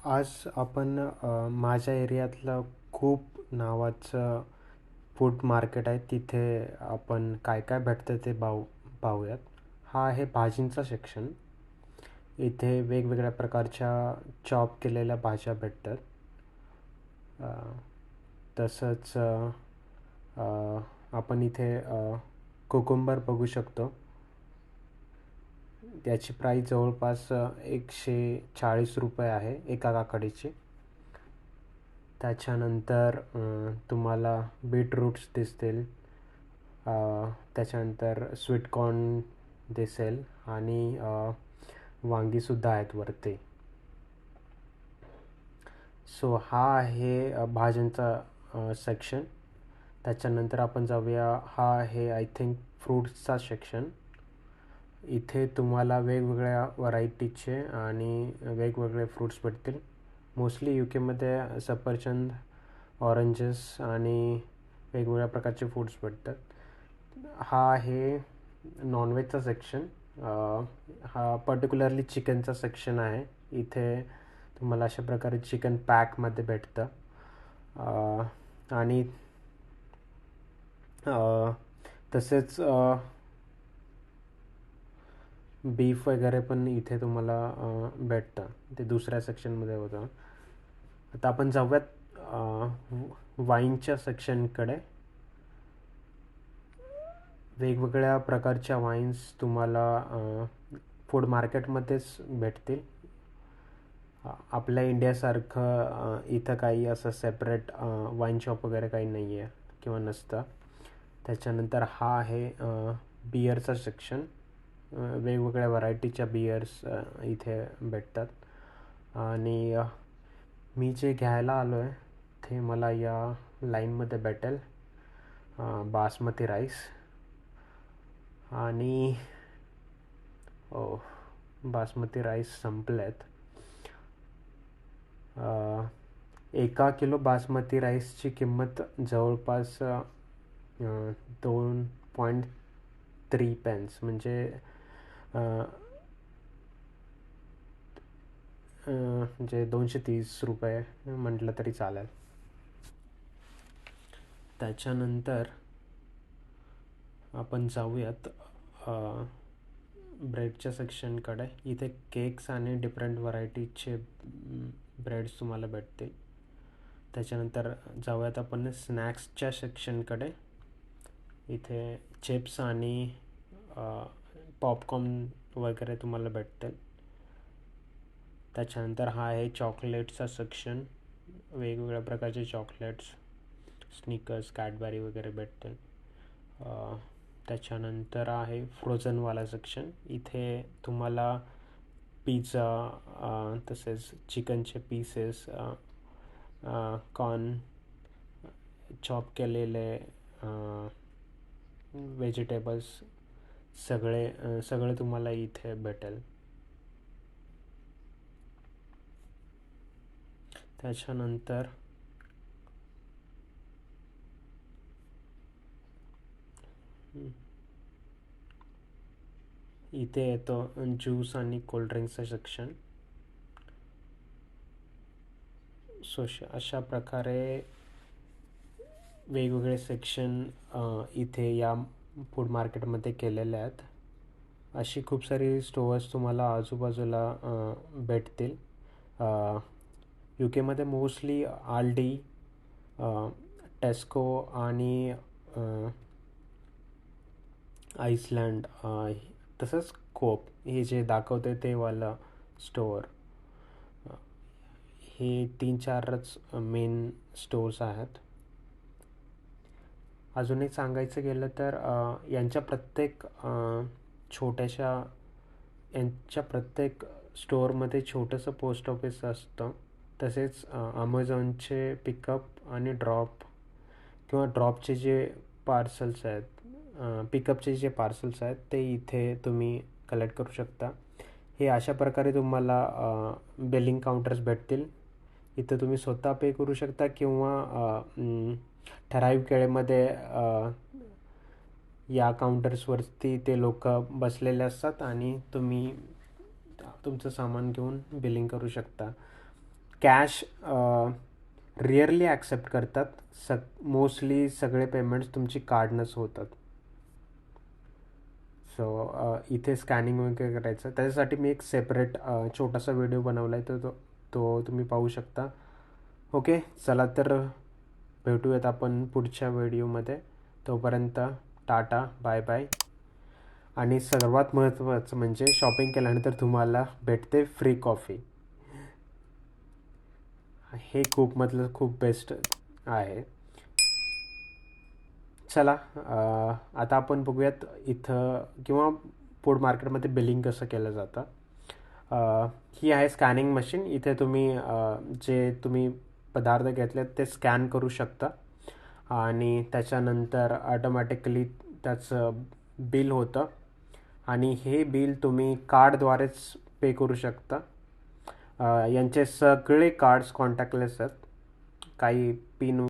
आज आपण माझ्या एरियातलं खूप नावाचं फूड मार्केट आहे. तिथे आपण काय काय भेटतं ते पाहूयात. हा आहे भाजींचा सेक्शन. इथे वेगवेगळ्या प्रकारच्या चॉप केलेल्या भाज्या भेटतात. तसंच आपण इथे कोकुंबर बघू शकतो. त्याची प्राईस जवळपास 140 रुपये आहे एका काकडीची. त्याच्यानंतर तुम्हाला बीटरूट्स दिसतील. त्याच्यानंतर स्वीटकॉर्न दिसेल आणि वांगीसुद्धा आहेत वरती. सो हा आहे भाज्यांचा सेक्शन. त्याच्यानंतर आपण जाऊया, हा आहे आय थिंक फ्रूट्सचा सेक्शन. इथे तुम्हाला वेगवेगळ्या व्हरायटीचे आणि वेगवेगळे फ्रूट्स भेटतील. मोस्टली यू केमध्ये सफरचंद, ऑरेंजेस आणि वेगवेगळ्या प्रकारचे फ्रूट्स भेटतात. हा आहे नॉनव्हेजचा सेक्शन. हा पर्टिक्युलरली चिकनचा सेक्शन आहे. इथे तुम्हाला अशा प्रकारे चिकन पॅकमध्ये भेटतं. आणि तसेच बीफ वगैरे पण इथे तुम्हाला भेटतं. ते दुसऱ्या सेक्शनमध्ये होतं. आता आपण जाऊयात वाईनच्या सेक्शनकडे. वेगवेगळ्या प्रकारच्या वाईन्स तुम्हाला फूड मार्केटमध्येच भेटतील. आपल्या इंडियासारखं इथं काही असं सेपरेट वाईन शॉप वगैरे काही नाही आहे किंवा नसतं. त्याच्यानंतर हा आहे बिअरचा सेक्शन. वेगवेगळ्या व्हरायटीच्या बिअर्स इथे भेटतात. आणि मी जे घ्यायला आलो आहे ते मला या लाईनमध्ये भेटेल. बासमती राईस आणि बासमती राईस संपलेत. 1 किलो बासमती राईसची किंमत जवळपास 2.3 पेन्स म्हणजे म्हणजे 230 रुपये म्हटलं तरी चालेल. त्याच्यानंतर आपण जाऊयात ब्रेडच्या सेक्शनकडे. इथे केक्स आणि डिफरंट व्हरायटीचे ब्रेड्स तुम्हाला भेटतील. त्याच्यानंतर जाऊयात आपण स्नॅक्सच्या सेक्शनकडे. इथे चिप्स आणि पॉपकॉर्न वगैरे तुम्हाला भेटतील. त्याच्यानंतर हा आहे चॉकलेटचा सेक्शन. वेगवेगळ्या प्रकारचे चॉकलेट्स, स्निकर्स, कॅडबरी वगैरे भेटतील. त्याच्यानंतर आहे फ्रोझनवाला सेक्शन. इथे तुम्हाला पिझ्झा, तसेच चिकनचे पीसेस, कॉर्न, चॉप केलेले व्हेजिटेबल्स सगळे तुम्हाला इथे भेटेल. त्याच्यानंतर इथे येतो ज्यूस आणि कोल्ड्रिंक्सचं सेक्शन. सो अशा प्रकारे वेगवेगळे सेक्शन इथे या फूड मार्केटमध्ये केलेले आहेत. अशी खूप सारी स्टोअर्स तुम्हाला आजूबाजूला भेटतील. यू केमध्ये मोस्टली आल्डी, टेस्को आणि आईसलँड, तसंच कोप, हे जे दाखवते ते वाला स्टोअर, हे 3-4च मेन स्टोअर्स आहेत. अजून एक सांगायचं गेलं तर यांच्या प्रत्येक स्टोअरमध्ये छोटंसं पोस्ट ऑफिस असतं. तसेच अमेझॉनचे पिकअप आणि ड्रॉप किंवा ड्रॉपचे जे पार्सल्स आहेत, पिकअपचे जे पार्सल्स आहेत ते इथे तुम्ही कलेक्ट करू शकता. हे अशा प्रकारे तुम्हाला बिलिंग काउंटर्स भेटतील. इथं तुम्ही स्वतः पे करू शकता किंवा ठराविक वेळेमध्ये या काउंटर्सवरती ते लोक बसलेले असतात आणि तुम्ही तुमचं सामान घेऊन बिलिंग करू शकता. कॅश रिअरली ॲक्सेप्ट करतात. मोस्टली सगळे पेमेंट्स तुमची कार्डनंच होतात. सो इथे स्कॅनिंग वगैरे करायचं त्याच्यासाठी मी एक सेपरेट छोटासा व्हिडिओ बनवला आहे, तो तुम्ही पाहू शकता. ओके, चला तर भेटूयात आपण पुढच्या व्हिडिओमध्ये. तोपर्यंत टाटा, बाय बाय. आणि सर्वात महत्त्वाचं म्हणजे शॉपिंग केल्यानंतर तुम्हाला भेटते फ्री कॉफी. हे खूप बेस्ट आहे. चला, आता आपण बघूयात इथं किंवा फूड मार्केटमध्ये बिलिंग कसं केलं जातं. ही आहे स्कॅनिंग मशीन. इथे तुम्ही जे तुम्ही पदार्थ घेतले ते स्कॅन करू शकता आणि त्याच्यानंतर ऑटोमॅटिकली त्याचं बिल होतं आणि हे बिल तुम्ही कार्डद्वारेच पे करू शकता. यांचे सगळे कार्ड्स कॉन्टॅक्टलेस आहेत. काही पिन